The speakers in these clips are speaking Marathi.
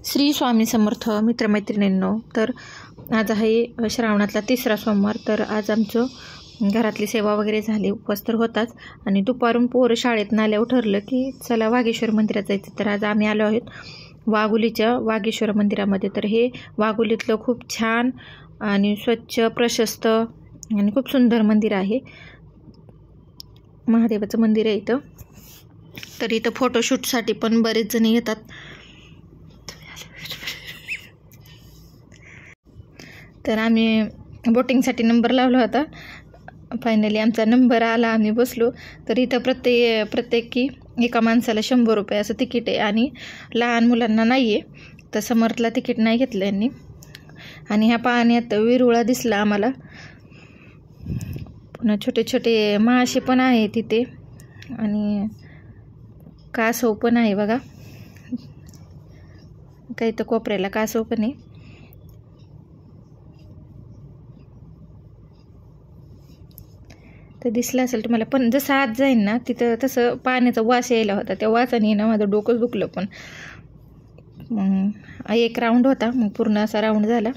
श्री स्वामी समर्थ मित्रमैत्रिणींनो, तर आज आहे श्रावणातला 3रा सोमवार. तर आज आमचं घरातली सेवा वगैरे झाली, उपवास तर होताच. आणि दुपारून पोरं शाळेत आल्यावर ठरलं की चला वाघेश्वर मंदिरात जायचं. तर आज आम्ही आलो आहोत वाघोलीच्या वाघेश्वर मंदिरामध्ये. तर हे वाघोलीतलं खूप छान आणि स्वच्छ, प्रशस्त आणि खूप सुंदर मंदिर आहे. महादेवाचं मंदिर आहे इथं. तर इथं फोटोशूटसाठी पण बरेच जण येतात. तर आम्ही बोटिंगसाठी नंबर लावला होता. फायनली आमचा नंबर आला, आम्ही बसलो. तर इथं प्रत्येकी एका माणसाला 100 रुपये असं तिकीट आहे. आणि लहान मुलांना नाही आहे, तर समर्थला तिकीट नाही घेतलं यांनी. आणि ह्या पाण्यात विरुळा दिसला आम्हाला. पुन्हा छोटे छोटे मासे पण आहे तिथे, आणि कासव पण आहे बघा. काही तर कोपऱ्याला कासव पण आहे. तर दिसलं असेल तुम्हाला. पण जसं आत जाईन ना तिथं तसं पाण्याचा वास यायला होता. त्या वासाने ना माझं डोकंच दुखलं. पण मग एक राऊंड होता, मग पूर्ण असा राऊंड झाला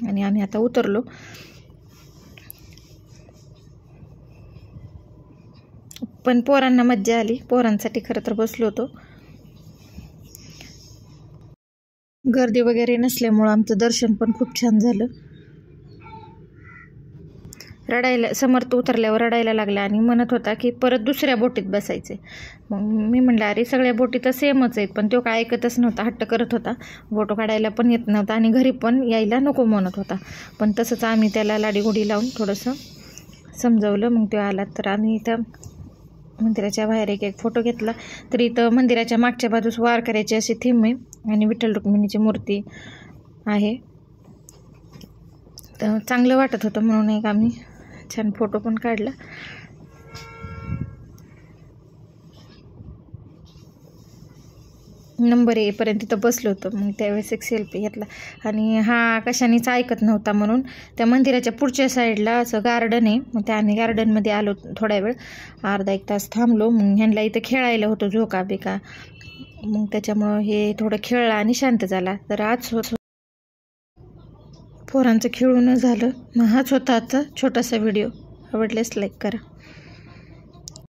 आणि आम्ही आता उतरलो. पण पोरांना मज्जा आली. पोरांसाठी खरं तर बसलो होतो. गर्दी वगैरे नसल्यामुळं आमचं दर्शन पण खूप छान झालं. समर्थ उतरल्यावर रडायला लागला आणि म्हणत होता की परत दुसऱ्या बोटीत बसायचे. मग मी म्हणलं अरे सगळ्या बोटी तर सेमच आहेत. पण तो काय ऐकतच नव्हता, हट्ट करत होता. फोटो काढायला पण येत नव्हता आणि घरी पण यायला नको म्हणत होता. पण तसंच आम्ही त्याला लाडीगोडी लावून थोडंसं समजवलं. मग तो आला. तर आम्ही इथं मंदिराच्या बाहेर एक फोटो घेतला. तर इथं मंदिराच्या मागच्या बाजूस वारकऱ्याची अशी थीम आहे आणि विठ्ठल रुक्मिणीची मूर्ती आहे. तर चांगलं वाटत होतं म्हणून एक आम्ही छान फोटो पण काढला. नंबर येईपर्यंत तिथं बसलो होतो. मग त्यावेळेस एक सेल्फी घेतला. आणि हा कशानेच ऐकत नव्हता म्हणून त्या मंदिराच्या पुढच्या साईडला असं गार्डन आहे. मग त्या आम्ही गार्डनमध्ये आलो. थोड्या वेळ, अर्धा एक तास थांबलो. मग ह्यांना इथं खेळायला होतं, झोका बिका. मग त्याच्यामुळं हे थोडं खेळला आणि शांत झाला. तर आज पोरांचं खेळून झालं. मग हाच होता आजचा छोटासा व्हिडिओ. आवडल्यास लाईक करा.